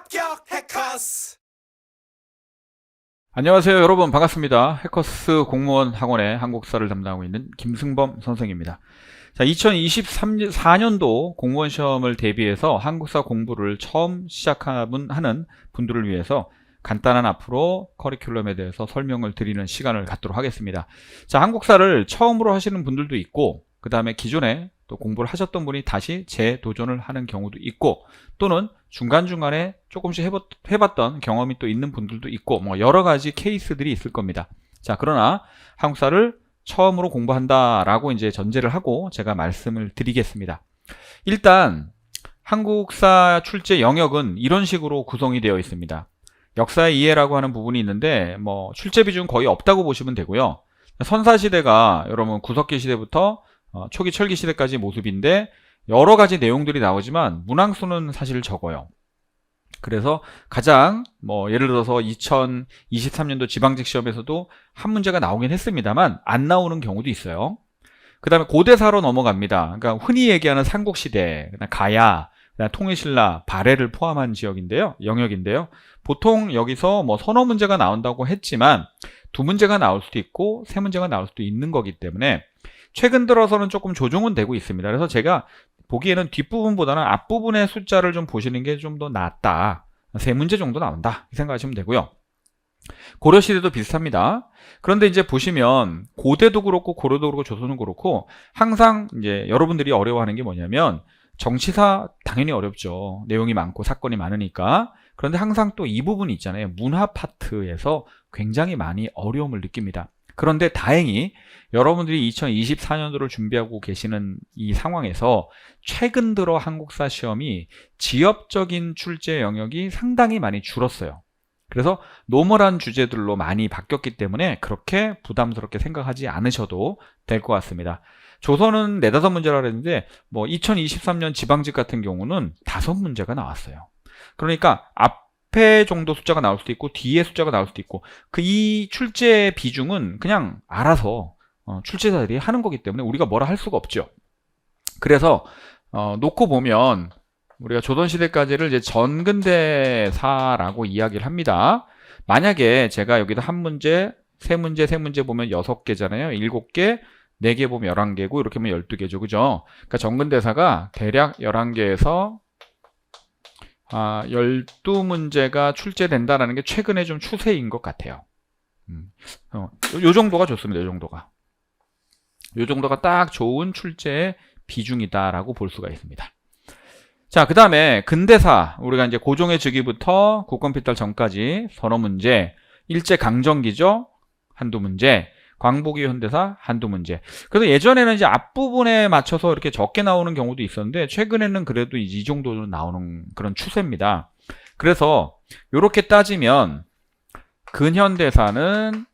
합격 해커스. 안녕하세요 여러분, 반갑습니다. 해커스 공무원 학원의 한국사를 담당하고 있는 김승범 선생입니다. 자, 2024년도 공무원 시험을 대비해서 한국사 공부를 처음 시작하는 분들을 위해서 간단한 앞으로 커리큘럼에 대해서 설명을 드리는 시간을 갖도록 하겠습니다. 자, 한국사를 처음으로 하시는 분들도 있고, 그 다음에 기존에 또 공부를 하셨던 분이 다시 재도전을 하는 경우도 있고, 또는 중간중간에 조금씩 해봤던 경험이 또 있는 분들도 있고, 뭐 여러 가지 케이스들이 있을 겁니다. 자, 그러나 한국사를 처음으로 공부한다라고 이제 전제를 하고 제가 말씀을 드리겠습니다. 일단 한국사 출제 영역은 이런 식으로 구성이 되어 있습니다. 역사의 이해라고 하는 부분이 있는데, 뭐 출제 비중 거의 없다고 보시면 되고요. 선사시대가 여러분 구석기 시대부터 초기 철기 시대까지 모습인데, 여러 가지 내용들이 나오지만 문항수는 사실 적어요. 그래서 가장 예를 들어서 2023년도 지방직 시험에서도 한 문제가 나오긴 했습니다만 안 나오는 경우도 있어요. 그 다음에 고대사로 넘어갑니다. 그러니까 흔히 얘기하는 삼국시대, 가야, 통일신라, 발해를 포함한 영역인데요. 보통 여기서 서너 문제가 나온다고 했지만 두 문제가 나올 수도 있고 세 문제가 나올 수도 있는 거기 때문에 최근 들어서는 조금 조정은 되고 있습니다. 그래서 제가 보기에는 뒷부분보다는 앞부분의 숫자를 좀 보시는 게 좀 더 낫다. 세 문제 정도 나온다, 생각하시면 되고요. 고려시대도 비슷합니다. 그런데 이제 보시면 고대도 그렇고 고려도 그렇고 조선도 그렇고 항상 이제 여러분들이 어려워하는 게 뭐냐면, 정치사 당연히 어렵죠. 내용이 많고 사건이 많으니까. 그런데 항상 또 이 부분이 있잖아요. 문화 파트에서 굉장히 많이 어려움을 느낍니다. 그런데 다행히 여러분들이 2024년도를 준비하고 계시는 이 상황에서 최근 들어 한국사 시험이 지역적인 출제 영역이 상당히 많이 줄었어요. 그래서 노멀한 주제들로 많이 바뀌었기 때문에 그렇게 부담스럽게 생각하지 않으셔도 될 것 같습니다. 조선은 4-5문제라 그랬는데 2023년 지방직 같은 경우는 5문제가 나왔어요. 그러니까 앞에 정도 숫자가 나올 수도 있고 뒤에 숫자가 나올 수도 있고, 이 출제 비중은 그냥 알아서 출제자들이 하는 거기 때문에 우리가 뭐라 할 수가 없죠. 그래서 놓고 보면 우리가 조선시대까지를 이제 전근대사라고 이야기를 합니다. 만약에 제가 여기다 한 문제, 세 문제 보면 6개잖아요. 7개, 4개 보면 11개고, 이렇게 보면 12개죠. 그죠? 그러니까 전근대사가 대략 11개에서 12문제가 출제된다는 게 최근에 좀 추세인 것 같아요. 요 정도가 좋습니다. 요 정도가 딱 좋은 출제의 비중이다라고 볼 수가 있습니다. 자, 그 다음에 근대사, 우리가 이제 고종의 즉위부터 국권필탈 전까지 서너 문제, 일제강점기죠, 한두 문제, 광복이 현대사 한두 문제. 그래서 예전에는 이제 앞부분에 맞춰서 이렇게 적게 나오는 경우도 있었는데, 최근에는 그래도 이 정도로 나오는 그런 추세입니다. 그래서 이렇게 따지면 근현대사는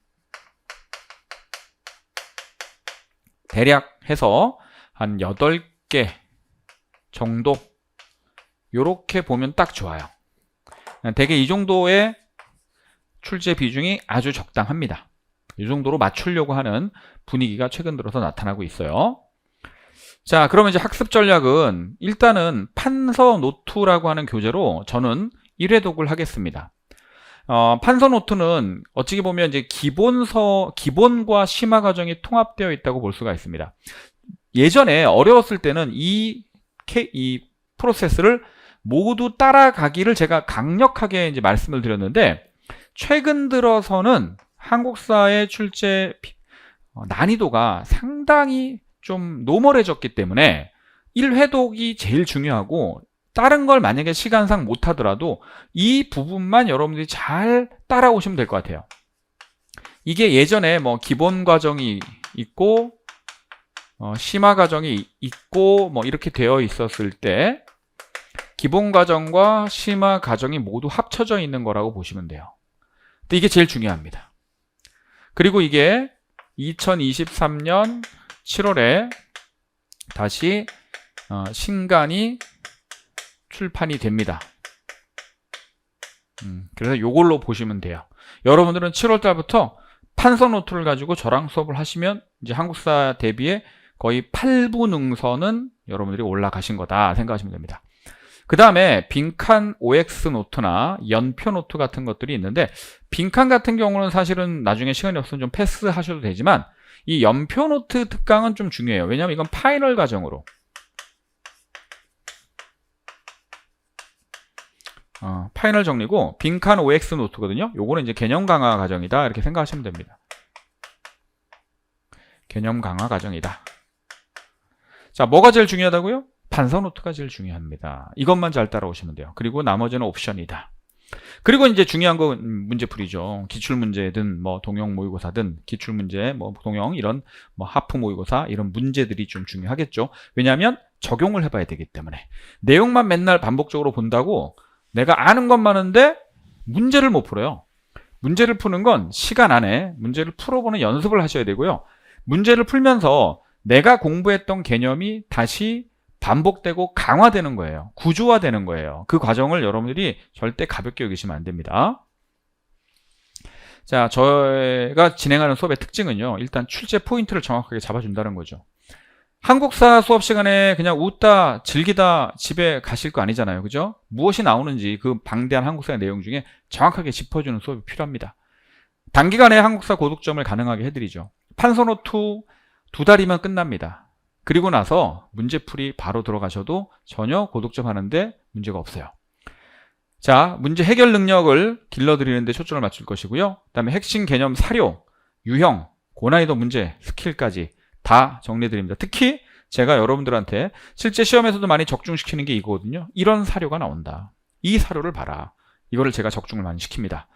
대략 해서 한 8개 정도, 요렇게 보면 딱 좋아요. 대개 이 정도의 출제 비중이 아주 적당합니다. 이 정도로 맞추려고 하는 분위기가 최근 들어서 나타나고 있어요. 자, 그러면 이제 학습 전략은 일단은 판서노트라고 하는 교재로 저는 1회독을 하겠습니다. 판서노트는 어찌 보면 이제 기본과 심화 과정이 통합되어 있다고 볼 수가 있습니다. 예전에 어려웠을 때는 이 프로세스를 모두 따라가기를 제가 강력하게 이제 말씀을 드렸는데, 최근 들어서는 한국사의 출제 난이도가 상당히 좀 노멀해졌기 때문에 1회독이 제일 중요하고, 다른 걸 만약에 시간상 못하더라도 이 부분만 여러분들이 잘 따라오시면 될 것 같아요. 이게 예전에 기본 과정이 있고 심화 과정이 있고 이렇게 되어 있었을 때, 기본 과정과 심화 과정이 모두 합쳐져 있는 거라고 보시면 돼요. 근데 이게 제일 중요합니다. 그리고 이게 2023년 7월에 다시 신간이 출판이 됩니다. 그래서 이걸로 보시면 돼요. 여러분들은 7월 달부터 판서노트를 가지고 저랑 수업을 하시면 이제 한국사 대비에 거의 8부 능선은 여러분들이 올라가신 거다 생각하시면 됩니다. 그 다음에 빈칸 OX 노트나 연표 노트 같은 것들이 있는데, 빈칸 같은 경우는 사실은 나중에 시간이 없으면 좀 패스하셔도 되지만 이 연표 노트 특강은 좀 중요해요. 왜냐하면 이건 파이널 과정으로 파이널 정리고, 빈칸 OX 노트거든요. 요거는 이제 개념 강화 과정이다 이렇게 생각하시면 됩니다. 개념 강화 과정이다. 자, 뭐가 제일 중요하다고요? 판서 노트가 제일 중요합니다. 이것만 잘 따라오시면 돼요. 그리고 나머지는 옵션이다. 그리고 이제 중요한 건 문제풀이죠. 기출문제든 뭐 동영 모의고사든 기출문제, 뭐 동영 이런 뭐 하프 모의고사 이런 문제들이 좀 중요하겠죠. 왜냐하면 적용을 해봐야 되기 때문에. 내용만 맨날 반복적으로 본다고 내가 아는 건 많은데 문제를 못 풀어요. 문제를 푸는 건 시간 안에 문제를 풀어보는 연습을 하셔야 되고요. 문제를 풀면서 내가 공부했던 개념이 다시 반복되고 강화되는 거예요. 구조화되는 거예요. 그 과정을 여러분들이 절대 가볍게 여기시면 안 됩니다. 자, 저희가 진행하는 수업의 특징은요, 일단 출제 포인트를 정확하게 잡아준다는 거죠. 한국사 수업 시간에 그냥 웃다 즐기다 집에 가실 거 아니잖아요. 그죠? 무엇이 나오는지 그 방대한 한국사의 내용 중에 정확하게 짚어주는 수업이 필요합니다. 단기간에 한국사 고득점을 가능하게 해드리죠. 판서노트 2달이면 끝납니다. 그리고 나서 문제풀이 바로 들어가셔도 전혀 고득점 하는데 문제가 없어요. 자, 문제 해결 능력을 길러드리는 데 초점을 맞출 것이고요. 그 다음에 핵심 개념 사료, 유형, 고난이도 문제, 스킬까지 다 정리해드립니다. 특히 제가 여러분들한테 실제 시험에서도 많이 적중시키는 게 이거거든요. 이런 사료가 나온다. 이 사료를 봐라. 이거를 제가 적중을 많이 시킵니다.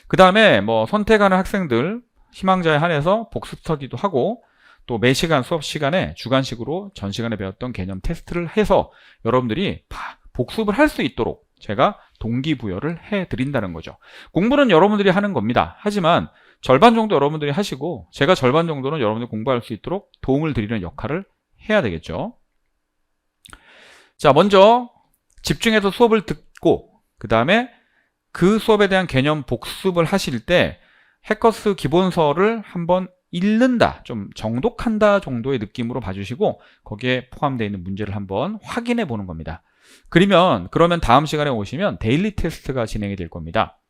그 다음에 뭐 선택하는 학생들 희망자에 한해서 복습 스터디도 하고, 또 매시간 수업 시간에 주간식으로 전 시간에 배웠던 개념 테스트를 해서 여러분들이 복습을 할 수 있도록 제가 동기부여를 해드린다는 거죠. 공부는 여러분들이 하는 겁니다. 하지만 절반 정도 여러분들이 하시고 제가 절반 정도는 여러분들이 공부할 수 있도록 도움을 드리는 역할을 해야 되겠죠. 자, 먼저 집중해서 수업을 듣고 그 다음에 그 수업에 대한 개념 복습을 하실 때 해커스 기본서를 한번 읽는다, 좀 정독한다 정도의 느낌으로 봐주시고 거기에 포함되어 있는 문제를 한번 확인해 보는 겁니다. 그러면 다음 시간에 오시면 데일리 테스트가 진행이 될 겁니다.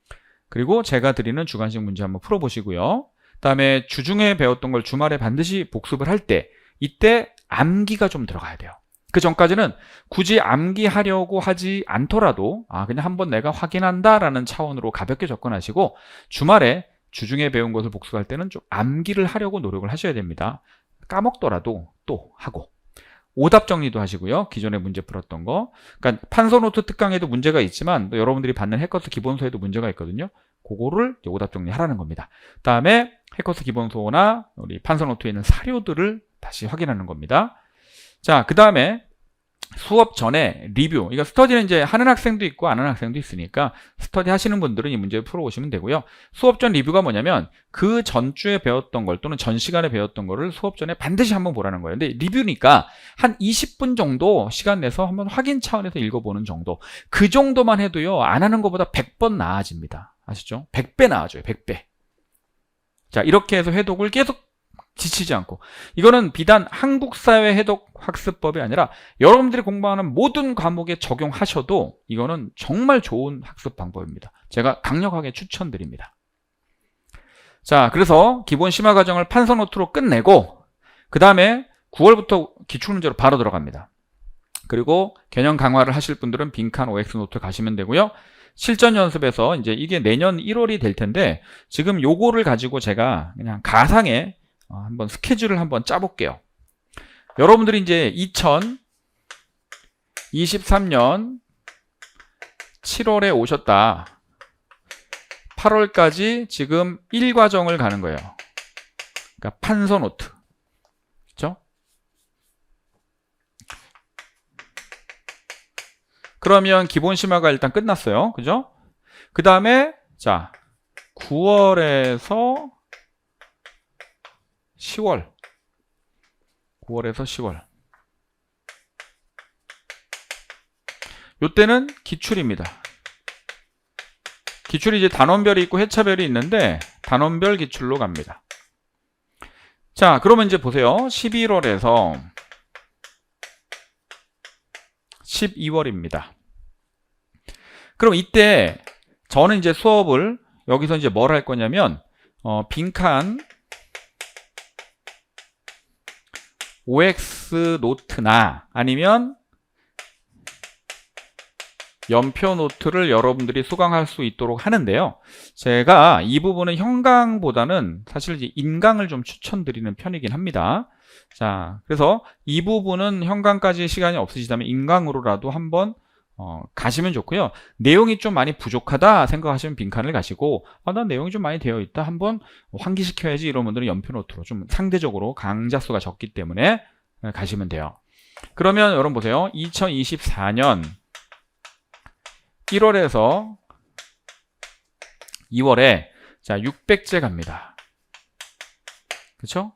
그리고 제가 드리는 주간식 문제 한번 풀어보시고요. 그 다음에 주중에 배웠던 걸 주말에 반드시 복습을 할 때 이때 암기가 좀 들어가야 돼요. 그 전까지는 굳이 암기하려고 하지 않더라도 그냥 한번 내가 확인한다 라는 차원으로 가볍게 접근하시고, 주말에 주중에 배운 것을 복습할 때는 좀 암기를 하려고 노력을 하셔야 됩니다. 까먹더라도 또 하고, 오답 정리도 하시고요. 기존에 문제 풀었던 거. 그러니까 판서노트 특강에도 문제가 있지만 또 여러분들이 받는 해커스 기본서에도 문제가 있거든요. 그거를 오답 정리하라는 겁니다. 그 다음에 해커스 기본서나 우리 판서노트에 있는 사료들을 다시 확인하는 겁니다. 자, 그 다음에 수업 전에 리뷰. 이거 스터디는 이제 하는 학생도 있고 안 하는 학생도 있으니까 스터디 하시는 분들은 이 문제를 풀어오시면 되고요. 수업 전 리뷰가 뭐냐면 그 전주에 배웠던 걸 또는 전 시간에 배웠던 거를 수업 전에 반드시 한번 보라는 거예요. 근데 리뷰니까 한 20분 정도 시간 내서 한번 확인 차원에서 읽어보는 정도. 그 정도만 해도요, 안 하는 것보다 100번 나아집니다. 아시죠? 100배 나아져요. 100배. 자, 이렇게 해서 해독을 계속 지치지 않고, 이거는 비단 한국사회 해독 학습법이 아니라 여러분들이 공부하는 모든 과목에 적용하셔도 이거는 정말 좋은 학습 방법입니다. 제가 강력하게 추천드립니다. 자, 그래서 기본 심화 과정을 판서노트로 끝내고 그 다음에 9월부터 기출문제로 바로 들어갑니다. 그리고 개념 강화를 하실 분들은 빈칸 OX 노트 가시면 되고요. 실전 연습에서 이제 이게 내년 1월이 될 텐데 지금 요거를 가지고 제가 그냥 가상의 한번 스케줄을 한번 짜볼게요. 여러분들이 이제 2023년 7월에 오셨다. 8월까지 지금 1과정을 가는 거예요. 그러니까 판서노트. 그렇죠? 그러면 기본 심화가 일단 끝났어요. 그죠? 그 다음에 자 9월에서 10월 9월에서 10월 요때는 기출입니다. 기출이 이제 단원별이 있고 회차별이 있는데 단원별 기출로 갑니다. 자, 그러면 이제 보세요. 11월에서 12월입니다. 그럼 이때 저는 이제 수업을 여기서 이제 뭘 할 거냐면 빈칸 OX 노트나 아니면 연표 노트를 여러분들이 수강할 수 있도록 하는데요. 제가 이 부분은 형강보다는 사실 이제 인강을 좀 추천드리는 편이긴 합니다. 자, 그래서 이 부분은 형강까지 시간이 없으시다면 인강으로라도 한번 가시면 좋고요. 내용이 좀 많이 부족하다 생각하시면 빈칸을 가시고 난 내용이 좀 많이 되어 있다 한번 환기시켜야지 이런 분들은 연표 노트로 좀 상대적으로 강좌 수가 적기 때문에 가시면 돼요. 그러면 여러분 보세요. 2024년 1월에서 2월에 자 600제 갑니다. 그렇죠?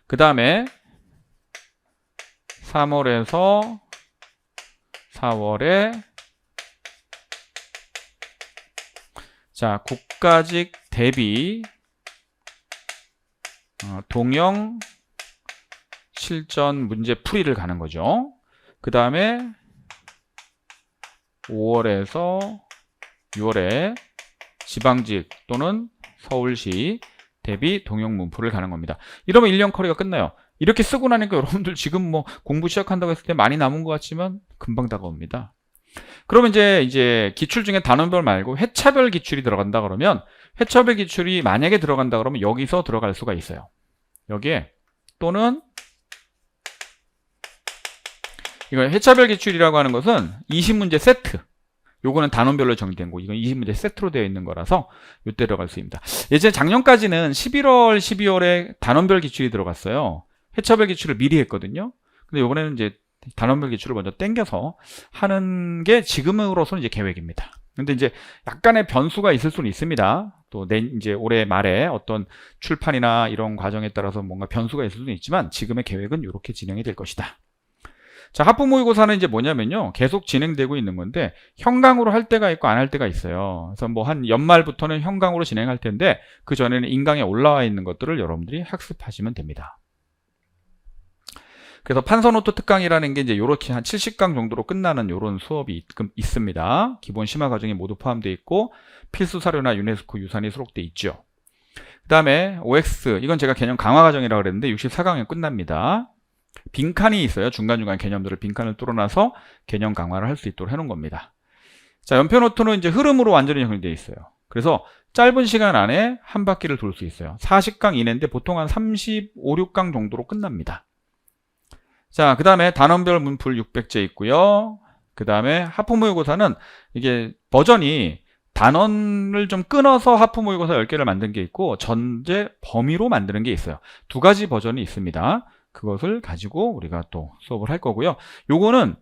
그 다음에 3월에서 4월에 자 국가직 대비 동영 실전 문제 풀이를 가는 거죠. 그 다음에 5월에서 6월에 지방직 또는 서울시 대비 동영 문풀을 가는 겁니다. 이러면 1년 커리가 끝나요. 이렇게 쓰고 나니까 여러분들 지금 뭐 공부 시작한다고 했을 때 많이 남은 것 같지만 금방 다가옵니다. 그러면 이제 기출 중에 단원별 말고 회차별 기출이 들어간다 그러면 회차별 기출이 만약에 들어간다 그러면 여기서 들어갈 수가 있어요. 여기에 또는 이거 회차별 기출이라고 하는 것은 20문제 세트. 요거는 단원별로 정의된 거. 이건 20문제 세트로 되어 있는 거라서 요때 들어갈 수 있습니다. 예전에 작년까지는 11월, 12월에 단원별 기출이 들어갔어요. 회차별 기출을 미리 했거든요. 근데 요번에는 이제 단원별 기출을 먼저 땡겨서 하는 게 지금으로서는 이제 계획입니다. 근데 이제 약간의 변수가 있을 수는 있습니다. 또 이제 올해 말에 어떤 출판이나 이런 과정에 따라서 뭔가 변수가 있을 수는 있지만 지금의 계획은 이렇게 진행이 될 것이다. 자, 하프 모의고사는 이제 뭐냐면요. 계속 진행되고 있는 건데 형강으로 할 때가 있고 안 할 때가 있어요. 그래서 뭐 한 연말부터는 형강으로 진행할 텐데 그 전에는 인강에 올라와 있는 것들을 여러분들이 학습하시면 됩니다. 그래서 판서노트 특강이라는 게 이제 이렇게 한 70강 정도로 끝나는 이런 수업이 있습니다. 기본 심화 과정이 모두 포함되어 있고 필수 사료나 유네스코 유산이 수록되어 있죠. 그 다음에 OX 이건 제가 개념 강화 과정이라고 그랬는데 64강에 끝납니다. 빈칸이 있어요. 중간중간 개념들을 빈칸을 뚫어놔서 개념 강화를 할 수 있도록 해놓은 겁니다. 자, 연표 노트는 이제 흐름으로 완전히 정리되어 있어요. 그래서 짧은 시간 안에 한 바퀴를 돌 수 있어요. 40강 이내인데 보통 한 35, 6강 정도로 끝납니다. 자, 그 다음에 단원별 문풀 600제 있고요. 그 다음에 하프 모의고사는 이게 버전이 단원을 좀 끊어서 하프 모의고사 10개를 만든 게 있고 전제 범위로 만드는 게 있어요. 두 가지 버전이 있습니다. 그것을 가지고 우리가 또 수업을 할 거고요. 요거는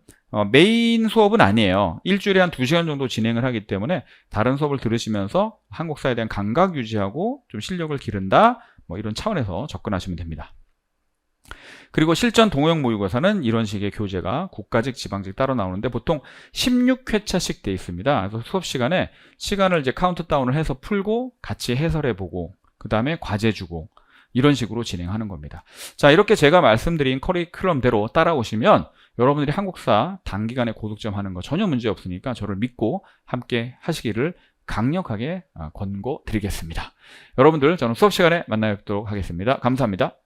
메인 수업은 아니에요. 일주일에 한 2시간 정도 진행을 하기 때문에 다른 수업을 들으시면서 한국사에 대한 감각 유지하고 좀 실력을 기른다 뭐 이런 차원에서 접근하시면 됩니다. 그리고 실전 동호형 모의고사는 이런 식의 교재가 국가직, 지방직 따로 나오는데 보통 16회차씩 돼 있습니다. 그래서 수업 시간에 시간을 이제 카운트다운을 해서 풀고 같이 해설해보고 그 다음에 과제 주고 이런 식으로 진행하는 겁니다. 자, 이렇게 제가 말씀드린 커리큘럼대로 따라오시면 여러분들이 한국사 단기간에 고득점 하는 거 전혀 문제 없으니까 저를 믿고 함께 하시기를 강력하게 권고드리겠습니다. 여러분들 저는 수업 시간에 만나 뵙도록 하겠습니다. 감사합니다.